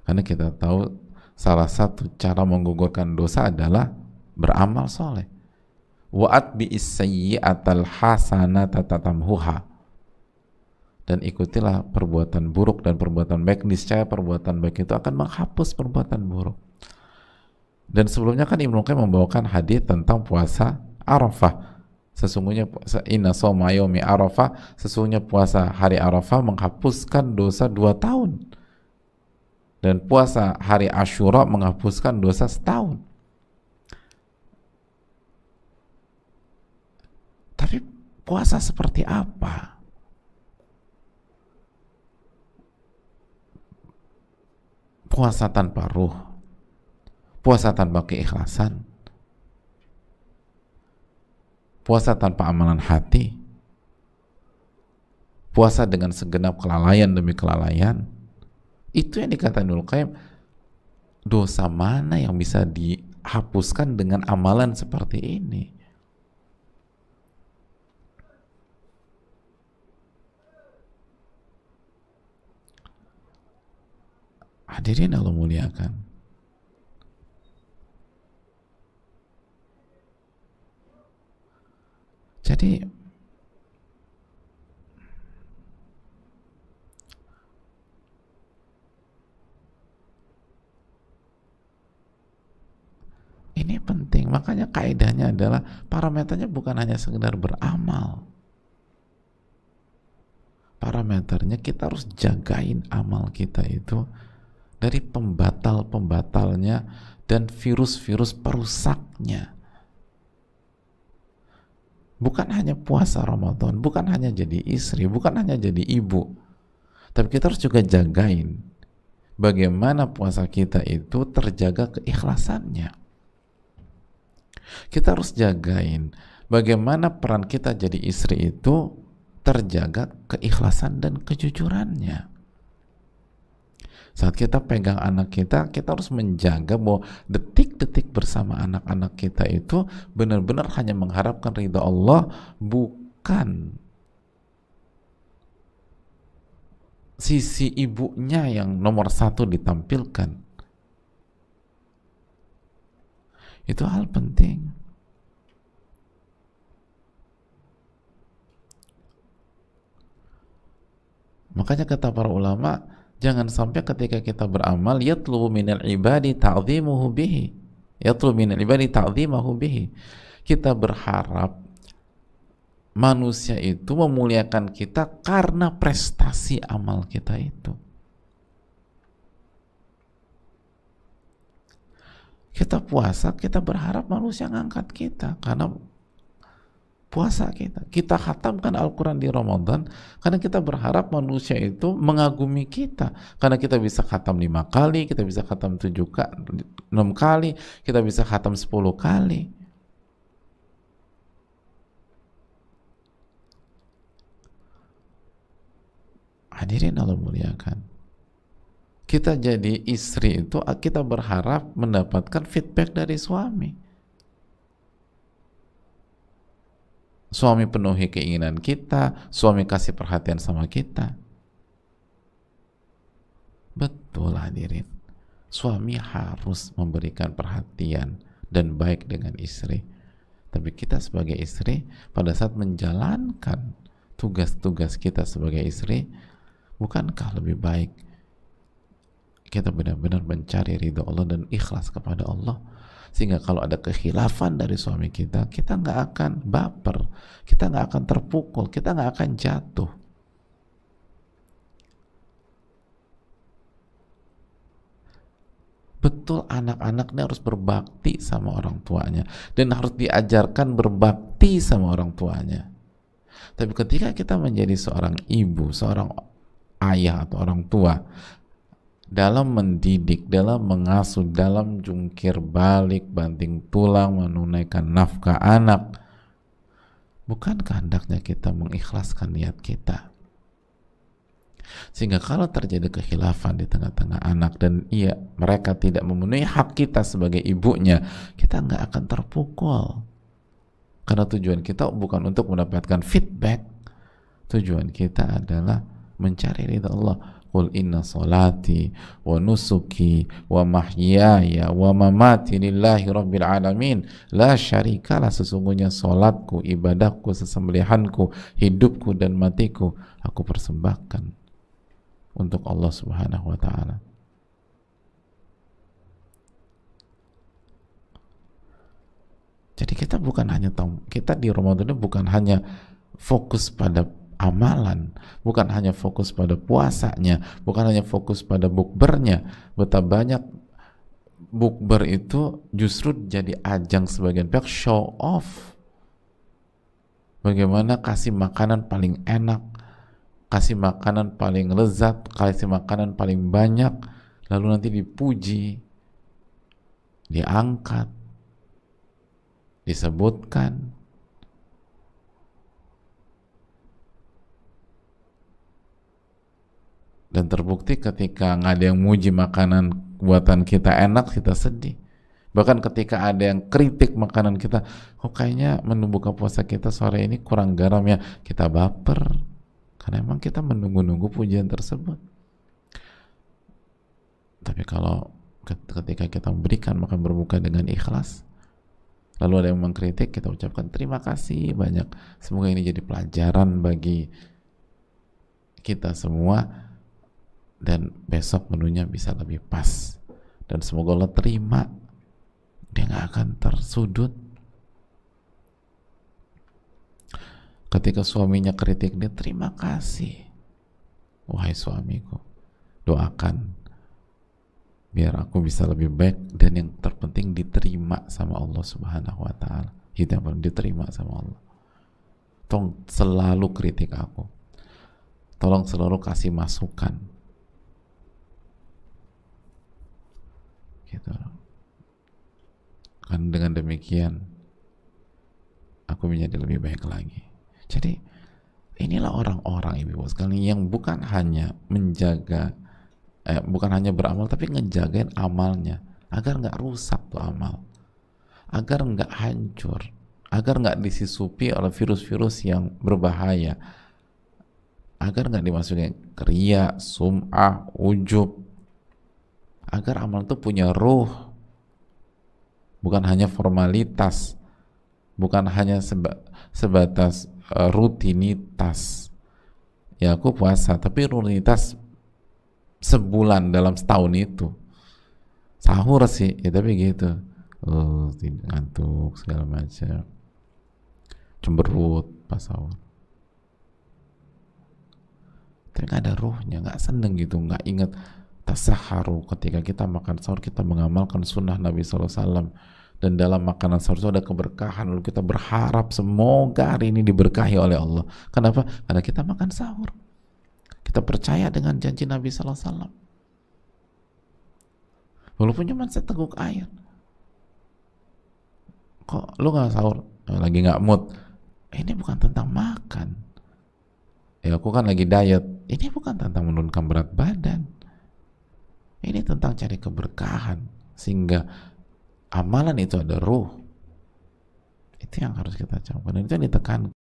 Karena kita tahu salah satu cara menggugurkan dosa adalah beramal soleh. Wa atbi'is sayyi'atal hasanata tatamhuha. Dan ikutilah perbuatan buruk dan perbuatan baik, niscaya perbuatan baik itu akan menghapus perbuatan buruk. Dan sebelumnya kan Ibnu Qayyim membawakan hadis tentang puasa Arafah. Sesungguhnya inna shauma yaumi Arafah, sesungguhnya puasa hari Arafah menghapuskan dosa 2 tahun. Dan puasa hari Asyura menghapuskan dosa 1 tahun. Tapi puasa seperti apa? Puasa tanpa ruh, puasa tanpa keikhlasan, puasa tanpa amalan hati, puasa dengan segenap kelalaian demi kelalaian. Itu yang dikatakan Ibnu Qayyim, dosa mana yang bisa dihapuskan dengan amalan seperti ini? Hadirin Allah muliakan. Jadi ini penting, makanya kaidahnya adalah parameternya bukan hanya sekedar beramal. Parameternya kita harus jagain amal kita itu dari pembatal-pembatalnya dan virus-virus perusaknya. Bukan hanya puasa Ramadan, bukan hanya jadi istri, bukan hanya jadi ibu, tapi kita harus juga jagain bagaimana puasa kita itu terjaga keikhlasannya. Kita harus jagain bagaimana peran kita jadi istri itu terjaga keikhlasan dan kejujurannya. Saat kita pegang anak kita, kita harus menjaga bahwa detik-detik bersama anak-anak kita itu benar-benar hanya mengharapkan ridha Allah, bukan sisi ibunya yang nomor 1 ditampilkan. Itu hal penting. Makanya kata para ulama, jangan sampai ketika kita beramal yatlubu minal ibadi ta'zimuhu bihi. Yatlubu minal ibadi ta'zimuhu bihi. Kita berharap manusia itu memuliakan kita karena prestasi amal kita itu. Kita puasa, kita berharap manusia ngangkat kita karena puasa kita. Kita khatamkan Al-Quran di Ramadan karena kita berharap manusia itu mengagumi kita. Karena kita bisa khatam 5 kali, kita bisa khatam 6 kali, kita bisa khatam 10 kali. Hadirin Allah muliakan. Kita jadi istri itu kita berharap mendapatkan feedback dari suami. Suami penuhi keinginan kita, suami kasih perhatian sama kita. Betul hadirin, suami harus memberikan perhatian dan baik dengan istri. Tapi kita sebagai istri, pada saat menjalankan tugas-tugas kita sebagai istri, bukankah lebih baik kita benar-benar mencari ridha Allah dan ikhlas kepada Allah? Sehingga kalau ada kekhilafan dari suami kita, kita nggak akan baper, kita nggak akan terpukul, kita nggak akan jatuh. Betul, anak-anaknya harus berbakti sama orang tuanya dan harus diajarkan berbakti sama orang tuanya. Tapi ketika kita menjadi seorang ibu, seorang ayah atau orang tua, dalam mendidik, dalam mengasuh, dalam jungkir balik, banting tulang, menunaikan nafkah anak, bukankah hendaknya kita mengikhlaskan niat kita? Sehingga kalau terjadi kekhilafan di tengah-tengah anak dan mereka tidak memenuhi hak kita sebagai ibunya, kita nggak akan terpukul. Karena tujuan kita bukan untuk mendapatkan feedback, tujuan kita adalah mencari ridha Allah. Qul inna salati wa nusuki wa mahyaya wa mamati lillahi rabbil alamin la syarikalah, sesungguhnya salatku, ibadahku, sesembelihanku, hidupku dan matiku aku persembahkan untuk Allah Subhanahu wa taala. Jadi kita bukan hanya kita di Ramadan ini bukan hanya fokus pada amalan, bukan hanya fokus pada puasanya, bukan hanya fokus pada bukbernya. Betapa banyak bukber itu justru jadi ajang sebagian pihak show off. Bagaimana kasih makanan paling enak, kasih makanan paling lezat, kasih makanan paling banyak, lalu nanti dipuji, diangkat, disebutkan. Dan terbukti ketika nggak ada yang muji makanan buatan kita enak, kita sedih. Bahkan ketika ada yang kritik makanan kita, kok kayaknya menu buka puasa kita sore ini kurang garam ya, kita baper. Karena emang kita menunggu-nunggu pujian tersebut. Tapi kalau ketika kita memberikan makan berbuka dengan ikhlas, lalu ada yang mengkritik, kita ucapkan terima kasih banyak. Semoga ini jadi pelajaran bagi kita semua, dan besok menunya bisa lebih pas, dan semoga Allah terima, dia nggak akan tersudut. Ketika suaminya kritik dia, terima kasih wahai suamiku, doakan biar aku bisa lebih baik, dan yang terpenting diterima sama Allah Subhanahu wa taala. Itu yang paling diterima sama Allah. Tolong selalu kritik aku, tolong selalu kasih masukan gitu. Kan dengan demikian aku menjadi lebih baik lagi. Jadi inilah orang-orang ibu sekalian yang bukan hanya menjaga bukan hanya beramal, tapi ngejagain amalnya agar nggak rusak tuh amal, agar nggak hancur, agar nggak disisupi oleh virus-virus yang berbahaya, agar nggak dimasukin riya, sum'ah, ujub, agar amal itu punya ruh, bukan hanya formalitas, bukan hanya sebatas rutinitas. Ya aku puasa, tapi rutinitas sebulan dalam setahun itu. Sahur sih, ya tapi gitu. Oh, ngantuk segala macam. Cemberut pas sahur. Tapi nggak ada ruhnya, nggak seneng gitu, nggak ingat tasaharu. Ketika kita makan sahur, kita mengamalkan sunnah Nabi SAW, dan dalam makanan sahur itu ada keberkahan. Lalu kita berharap semoga hari ini diberkahi oleh Allah. Kenapa? Karena kita makan sahur, kita percaya dengan janji Nabi SAW, walaupun cuma seteguk air. Kok lu nggak sahur? Lagi nggak mood. Ini bukan tentang makan. Ya aku kan lagi diet. Ini bukan tentang menurunkan berat badan. Ini tentang cari keberkahan, sehingga amalan itu ada ruh. Itu yang harus kita camkan, dan itu yang ditekankan.